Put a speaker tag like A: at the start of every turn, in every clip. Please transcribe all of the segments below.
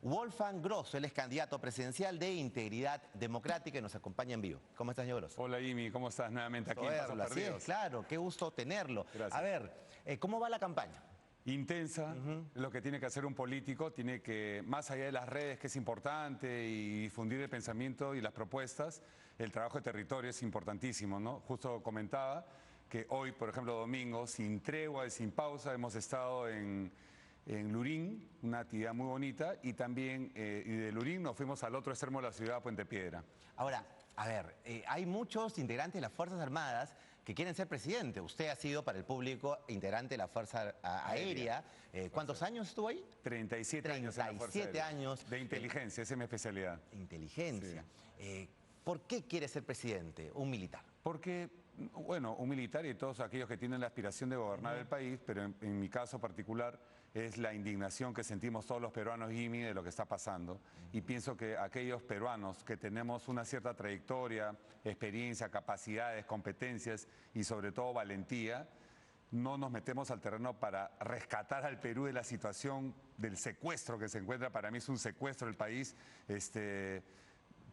A: Wolfgang Grosso, él es candidato presidencial de Integridad Democrática y nos acompaña en vivo. ¿Cómo estás, señor Grosso?
B: Hola, Imi, ¿cómo estás? Nuevamente aquí en Pasos
A: Así
B: Perdidos.
A: es, claro, qué gusto tenerlo.
B: Gracias.
A: A ver, ¿cómo va la campaña?
B: Intensa, lo que tiene que hacer un político, tiene que, más allá de las redes, que es importante, y difundir el pensamiento y las propuestas, el trabajo de territorio es importantísimo, ¿no? Justo comentaba que hoy, por ejemplo, domingo, sin tregua y sin pausa, hemos estado en Lurín, una actividad muy bonita, y también y de Lurín nos fuimos al otro extremo de la ciudad, Puente Piedra.
A: Ahora, a ver, hay muchos integrantes de las Fuerzas Armadas que quieren ser presidente. Usted ha sido para el público integrante de la Fuerza Aérea. ¿Cuántos años estuvo ahí?
B: 37 años en la Fuerza
A: 37
B: Aérea.
A: años.
B: De inteligencia, esa es mi especialidad.
A: Inteligencia. ¿Por qué quiere ser presidente un militar?
B: Porque, bueno, un militar y todos aquellos que tienen la aspiración de gobernar el país, pero en mi caso particular es la indignación que sentimos todos los peruanos, Jimmy, de lo que está pasando. Y pienso que aquellos peruanos que tenemos una cierta trayectoria, experiencia, capacidades, competencias y sobre todo valentía, no nos metemos al terreno para rescatar al Perú de la situación del secuestro que se encuentra. Para mí es un secuestro el país.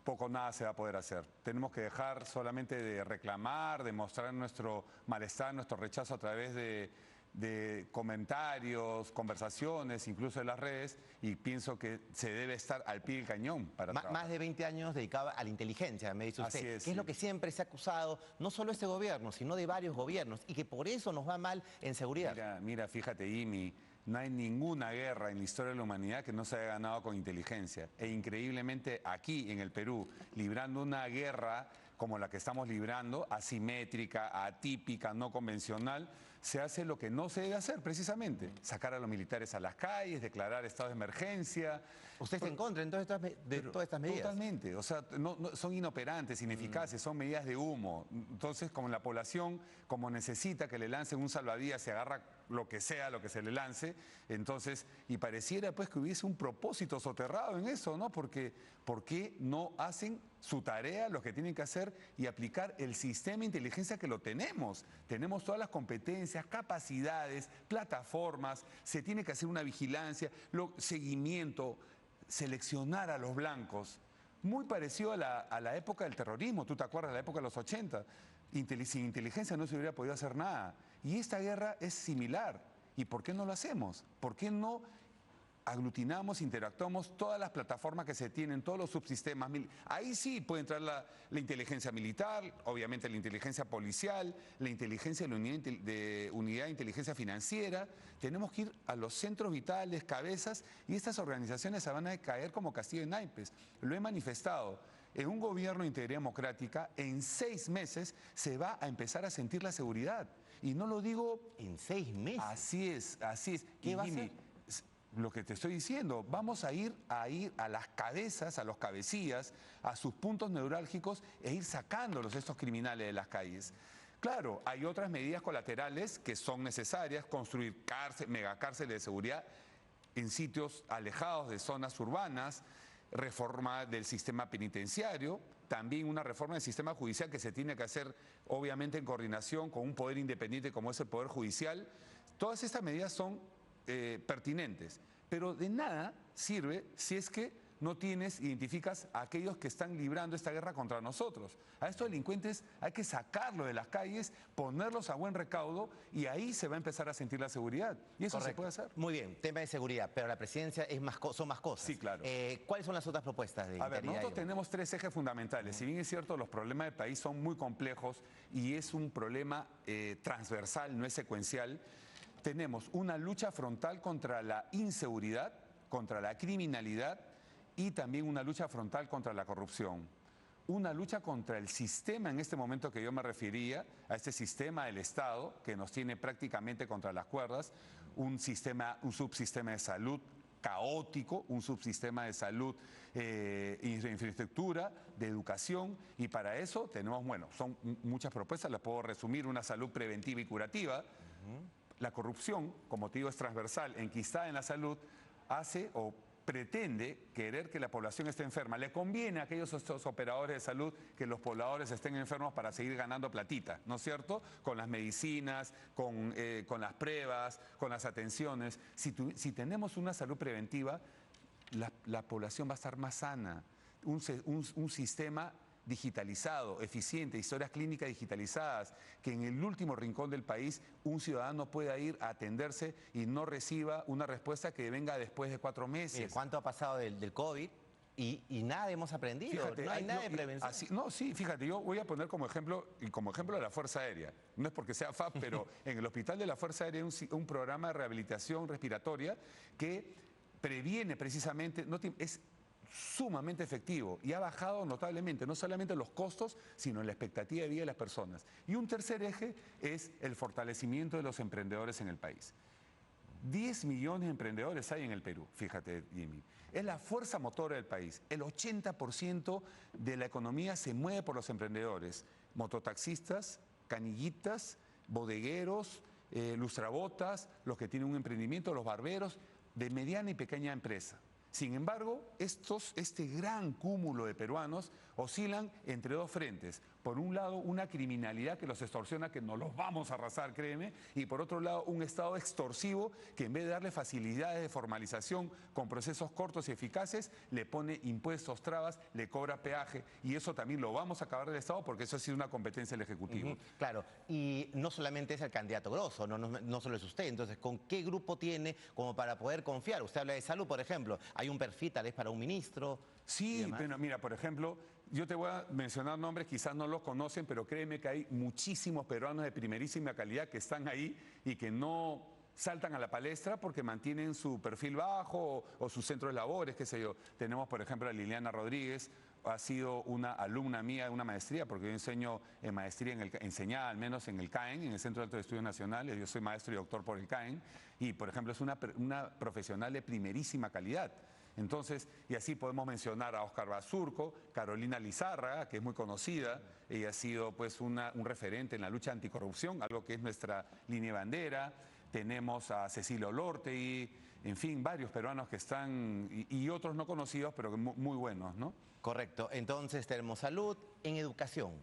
B: Poco nada se va a poder hacer. Tenemos que dejar solamente de reclamar, de mostrar nuestro malestar, nuestro rechazo a través de comentarios, conversaciones, incluso en las redes, y pienso que se debe estar al pie del cañón para trabajar.
A: Más de 20 años dedicado a la inteligencia, me dice usted.
B: Así es,
A: que es lo que siempre se ha acusado, no solo este gobierno, sino de varios gobiernos, y que por eso nos va mal en seguridad.
B: Mira, fíjate, Imi, no hay ninguna guerra en la historia de la humanidad que no se haya ganado con inteligencia. E increíblemente aquí en el Perú, librando una guerra como la que estamos librando, asimétrica, atípica, no convencional, se hace lo que no se debe hacer precisamente. Sacar a los militares a las calles, declarar estado de emergencia.
A: ¿Usted está en contra entonces de todas estas medidas?
B: Totalmente, o sea, son inoperantes, ineficaces, son medidas de humo. Entonces, como la población, como necesita que le lancen un salvavidas, se agarra lo que sea, lo que se le lance, entonces, y pareciera pues que hubiese un propósito soterrado en eso, ¿no? Porque, ¿por qué no hacen su tarea, lo que tienen que hacer y aplicar el sistema de inteligencia que lo tenemos? Tenemos todas las competencias, capacidades, plataformas, se tiene que hacer una vigilancia, seguimiento, seleccionar a los blancos. Muy parecido a la época del terrorismo, ¿tú te acuerdas de la época de los 80? Sin inteligencia no se hubiera podido hacer nada. Y esta guerra es similar. ¿Y por qué no lo hacemos? ¿Por qué no aglutinamos, interactuamos todas las plataformas que se tienen, todos los subsistemas? Ahí sí puede entrar la inteligencia militar, obviamente la inteligencia policial, la inteligencia de unidad de inteligencia financiera. Tenemos que ir a los centros vitales, cabezas, y estas organizaciones se van a caer como castillo de naipes. Lo he manifestado. En un gobierno de integridad democrática, en 6 meses se va a empezar a sentir la seguridad. Y no lo digo...
A: ¿En 6 meses?
B: Así es, así es.
A: ¿Qué va a hacer?
B: Lo que te estoy diciendo, vamos a ir a las cabezas, a los cabecillas, a sus puntos neurálgicos e ir sacándolos estos criminales de las calles. Claro, hay otras medidas colaterales que son necesarias, construir megacárceles de seguridad en sitios alejados de zonas urbanas, reforma del sistema penitenciario, también una reforma del sistema judicial que se tiene que hacer obviamente en coordinación con un poder independiente como es el Poder Judicial. Todas estas medidas son pertinentes, pero de nada sirve si es que no identificas a aquellos que están librando esta guerra contra nosotros. A estos delincuentes hay que sacarlos de las calles, ponerlos a buen recaudo y ahí se va a empezar a sentir la seguridad. Y eso se puede hacer.
A: Muy bien, tema de seguridad, pero la presidencia son más cosas.
B: Sí, claro.
A: ¿Cuáles son las otras propuestas de
B: A ver,
A: integridad?
B: nosotros tenemos 3 ejes fundamentales. Si bien es cierto, los problemas del país son muy complejos y es un problema transversal, no es secuencial. Tenemos una lucha frontal contra la inseguridad, contra la criminalidad y también una lucha frontal contra la corrupción. Una lucha contra el sistema en este momento que yo me refería, a este sistema del Estado que nos tiene prácticamente contra las cuerdas, un subsistema de salud caótico, un subsistema de salud y de infraestructura, de educación, y para eso tenemos, bueno, son muchas propuestas, las puedo resumir: una salud preventiva y curativa. La corrupción, como te digo, es transversal, enquistada en la salud, hace o pretende querer que la población esté enferma. Le conviene a aquellos operadores de salud que los pobladores estén enfermos para seguir ganando platita, ¿no es cierto? Con las medicinas, con las pruebas, con las atenciones. Si tenemos una salud preventiva, la población va a estar más sana. Un sistema digitalizado, eficiente, historias clínicas digitalizadas, que en el último rincón del país un ciudadano pueda ir a atenderse y no reciba una respuesta que venga después de 4 meses.
A: Mire, ¿cuánto ha pasado del COVID? Y nada hemos aprendido,
B: Fíjate,
A: no hay nada de prevención.
B: Sí, fíjate, yo voy a poner como ejemplo de la Fuerza Aérea. No es porque sea FAP, pero en el hospital de la Fuerza Aérea hay un programa de rehabilitación respiratoria que previene precisamente, es sumamente efectivo y ha bajado notablemente, no solamente los costos, sino la expectativa de vida de las personas. Y un tercer eje es el fortalecimiento de los emprendedores en el país. 10 millones de emprendedores hay en el Perú, fíjate, Jimmy. Es la fuerza motora del país. El 80% de la economía se mueve por los emprendedores. Mototaxistas, canillitas, bodegueros, lustrabotas, los que tienen un emprendimiento, los barberos, de mediana y pequeña empresa. Sin embargo, este gran cúmulo de peruanos oscilan entre dos frentes. Por un lado, una criminalidad que los extorsiona, que no los vamos a arrasar, créeme, y por otro lado, un Estado extorsivo que en vez de darle facilidades de formalización con procesos cortos y eficaces, le pone impuestos, trabas, le cobra peaje, y eso también lo vamos a acabar del Estado porque eso ha sido una competencia del Ejecutivo.
A: Claro, y no solamente es el candidato Grosso, no solo es usted, entonces, ¿con qué grupo tiene como para poder confiar? Usted habla de salud, por ejemplo, hay un perfil tal vez para un ministro.
B: Sí, pero mira, por ejemplo, yo te voy a mencionar nombres, quizás no los conocen, pero créeme que hay muchísimos peruanos de primerísima calidad que están ahí y que no saltan a la palestra porque mantienen su perfil bajo o su centro de labores, qué sé yo. Tenemos, por ejemplo, a Liliana Rodríguez, ha sido una alumna mía de una maestría, porque yo enseño en maestría, enseñaba al menos en el CAEN, en el Centro de Altos Estudios Nacionales, yo soy maestro y doctor por el CAEN, y por ejemplo es una profesional de primerísima calidad. Entonces, y así podemos mencionar a Óscar Basurco, Carolina Lizárraga, que es muy conocida, ella ha sido pues un referente en la lucha anticorrupción, algo que es nuestra línea de bandera. Tenemos a Cecilio Olortegui, en fin, varios peruanos que están, y otros no conocidos, pero muy buenos, ¿no?
A: Correcto, entonces tenemos salud. En educación,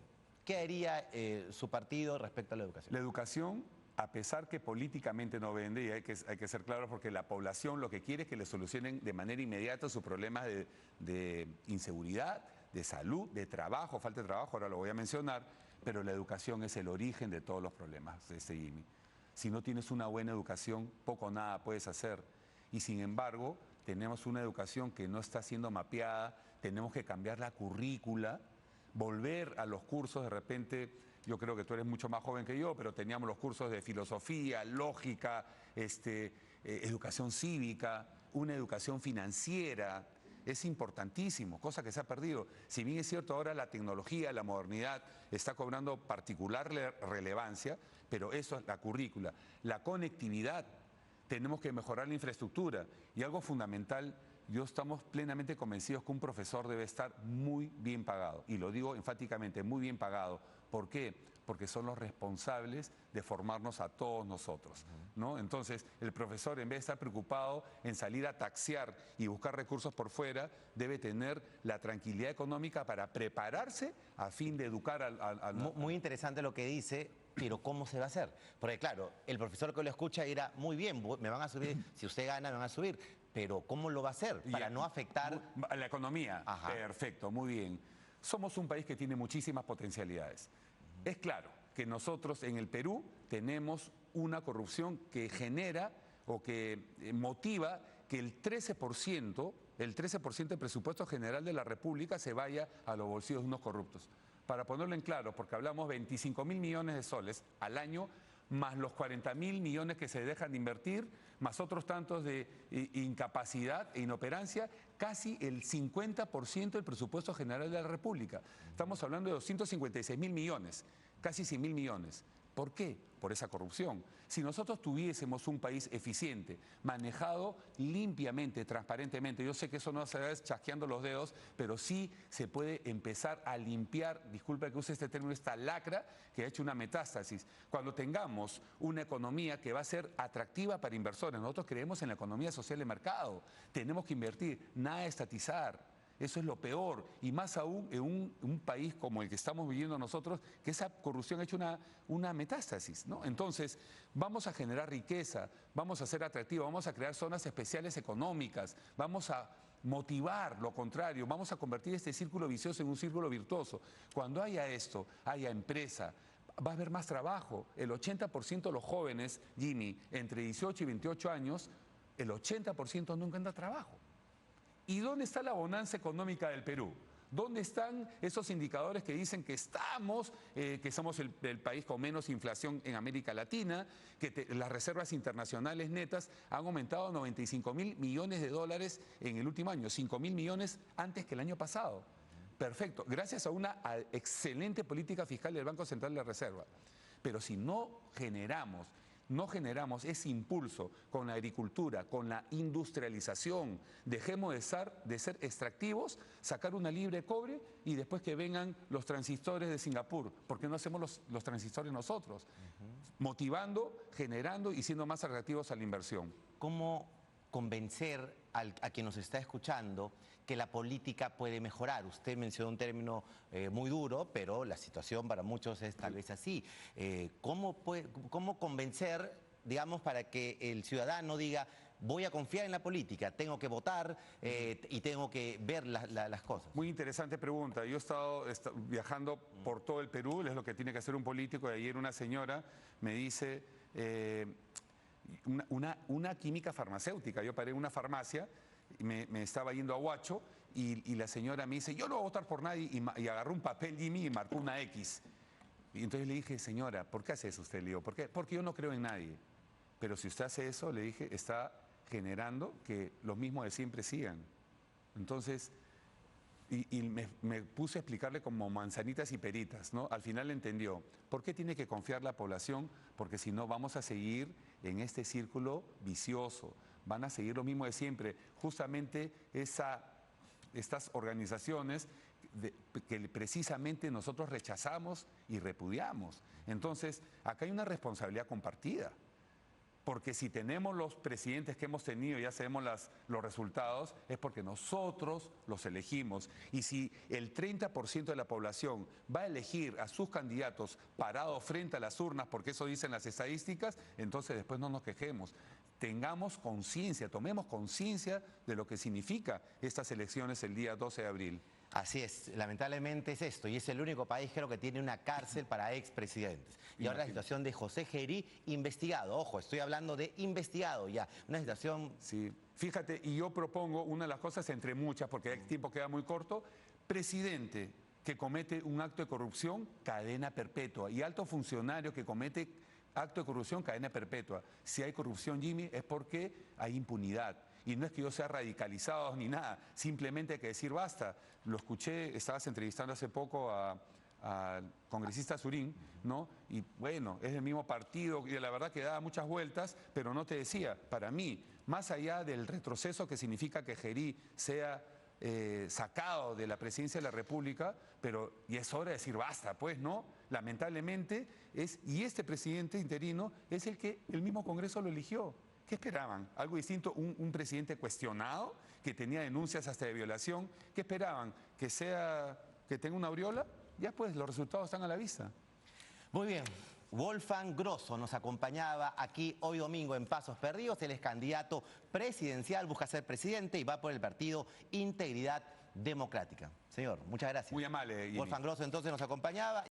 A: ¿qué haría su partido respecto a la educación?
B: La educación, a pesar que políticamente no vende, y hay que ser claros porque la población lo que quiere es que le solucionen de manera inmediata sus problemas de inseguridad, de salud, de trabajo, falta de trabajo, ahora lo voy a mencionar, pero la educación es el origen de todos los problemas, Jimmy. Si no tienes una buena educación, poco o nada puedes hacer. Y sin embargo, tenemos una educación que no está siendo mapeada, tenemos que cambiar la currícula, volver a los cursos de repente. Yo creo que tú eres mucho más joven que yo, pero teníamos los cursos de filosofía, lógica, educación cívica, una educación financiera. Es importantísimo, cosa que se ha perdido. Si bien es cierto, ahora la tecnología, la modernidad está cobrando particular relevancia, pero eso es la currícula. La conectividad, tenemos que mejorar la infraestructura. Y algo fundamental, yo estamos plenamente convencidos que un profesor debe estar muy bien pagado. Y lo digo enfáticamente, muy bien pagado. ¿Por qué? Porque son los responsables de formarnos a todos nosotros, ¿no? Entonces, el profesor, en vez de estar preocupado en salir a taxiar y buscar recursos por fuera, debe tener la tranquilidad económica para prepararse a fin de educar al...
A: Muy interesante lo que dice, pero ¿cómo se va a hacer? Porque claro, el profesor que lo escucha dirá, muy bien, me van a subir, si usted gana me van a subir, pero ¿cómo lo va a hacer para no afectar
B: a la economía?
A: Ajá.
B: Perfecto, muy bien. Somos un país que tiene muchísimas potencialidades. Es claro que nosotros en el Perú tenemos una corrupción que genera o que motiva que el 13% del presupuesto general de la República se vaya a los bolsillos de unos corruptos. Para ponerlo en claro, porque hablamos 25.000 millones de soles al año, más los 40.000 millones que se dejan de invertir, más otros tantos de incapacidad e inoperancia, casi el 50% del presupuesto general de la República. Estamos hablando de 256.000 millones, casi 100.000 millones. ¿Por qué? Por esa corrupción. Si nosotros tuviésemos un país eficiente, manejado limpiamente, transparentemente, yo sé que eso no se va chasqueando los dedos, pero sí se puede empezar a limpiar, disculpa que use este término, esta lacra que ha hecho una metástasis. Cuando tengamos una economía que va a ser atractiva para inversores, nosotros creemos en la economía social de mercado, tenemos que invertir, nada de estatizar. Eso es lo peor, y más aún en un país como el que estamos viviendo nosotros, que esa corrupción ha hecho una metástasis, ¿no? Entonces, vamos a generar riqueza, vamos a ser atractivos, vamos a crear zonas especiales económicas, vamos a motivar lo contrario, vamos a convertir este círculo vicioso en un círculo virtuoso. Cuando haya esto, haya empresa, va a haber más trabajo. El 80% de los jóvenes, Jimmy, entre 18 y 28 años, el 80% no encuentra trabajo. ¿Y dónde está la bonanza económica del Perú? ¿Dónde están esos indicadores que dicen que que somos el país con menos inflación en América Latina, que las reservas internacionales netas han aumentado a 95.000 millones de dólares en el último año, 5.000 millones antes que el año pasado? Perfecto, gracias a una excelente política fiscal del Banco Central de la Reserva. Pero si no generamos ese impulso con la agricultura, con la industrialización, dejemos de ser extractivos, sacar una libre de cobre y después que vengan los transistores de Singapur. ¿Por qué no hacemos los transistores nosotros? Motivando, generando y siendo más atractivos a la inversión.
A: ¿Cómo convencer a quien nos está escuchando que la política puede mejorar? Usted mencionó un término muy duro, pero la situación para muchos es tal vez así. ¿Cómo convencer, digamos, para que el ciudadano diga: voy a confiar en la política, tengo que votar y tengo que ver las cosas? Muy
B: interesante pregunta. Yo he estado viajando por todo el Perú, es lo que tiene que hacer un político, y ayer una señora me dice... Una química farmacéutica. Yo paré en una farmacia, me estaba yendo a Huacho y la señora me dice: yo no voy a votar por nadie, y agarró un papel, Jimmy, y marcó una X. Y entonces le dije: señora, ¿por qué hace eso usted? Le digo: ¿por qué? Porque yo no creo en nadie. Pero si usted hace eso, le dije, está generando que los mismos de siempre sigan. Entonces... Y me puse a explicarle como manzanitas y peritas, ¿no? Al final entendió. ¿Por qué tiene que confiar la población? Porque si no, vamos a seguir en este círculo vicioso. Van a seguir lo mismo de siempre. Justamente estas organizaciones que precisamente nosotros rechazamos y repudiamos. Entonces, acá hay una responsabilidad compartida. Porque si tenemos los presidentes que hemos tenido, ya sabemos los resultados, es porque nosotros los elegimos. Y si el 30% de la población va a elegir a sus candidatos parados frente a las urnas, porque eso dicen las estadísticas, entonces después no nos quejemos. Tengamos conciencia, tomemos conciencia de lo que significa estas elecciones el día 12 de abril.
A: Así es, lamentablemente es esto, y es el único país, creo, que tiene una cárcel para expresidentes. Y ahora la situación de José Gerí, investigado. Ojo, estoy hablando de investigado ya, una situación...
B: Sí, fíjate, y yo propongo una de las cosas entre muchas, porque el tiempo queda muy corto: presidente que comete un acto de corrupción, cadena perpetua, y alto funcionario que comete acto de corrupción, cadena perpetua. Si hay corrupción, Jimmy, es porque hay impunidad. Y no es que yo sea radicalizado ni nada, simplemente hay que decir basta. Lo escuché, estabas entrevistando hace poco al congresista Surín, ¿no? Y bueno, es del mismo partido, y la verdad que daba muchas vueltas, pero no te decía, para mí, más allá del retroceso que significa que Gerí sea sacado de la presidencia de la República, y es hora de decir basta, pues, ¿no? Lamentablemente, y este presidente interino es el que el mismo Congreso lo eligió. ¿Qué esperaban? ¿Algo distinto? ¿Un presidente cuestionado, que tenía denuncias hasta de violación? ¿Qué esperaban? ¿Que tenga una aureola? Ya pues, los resultados están a la vista.
A: Muy bien. Wolfgang Grosso nos acompañaba aquí hoy domingo en Pasos Perdidos. Él es candidato presidencial, busca ser presidente y va por el partido Integridad Democrática. Señor, muchas gracias.
B: Muy amable, Jimmy.
A: Wolfgang Grosso entonces nos acompañaba.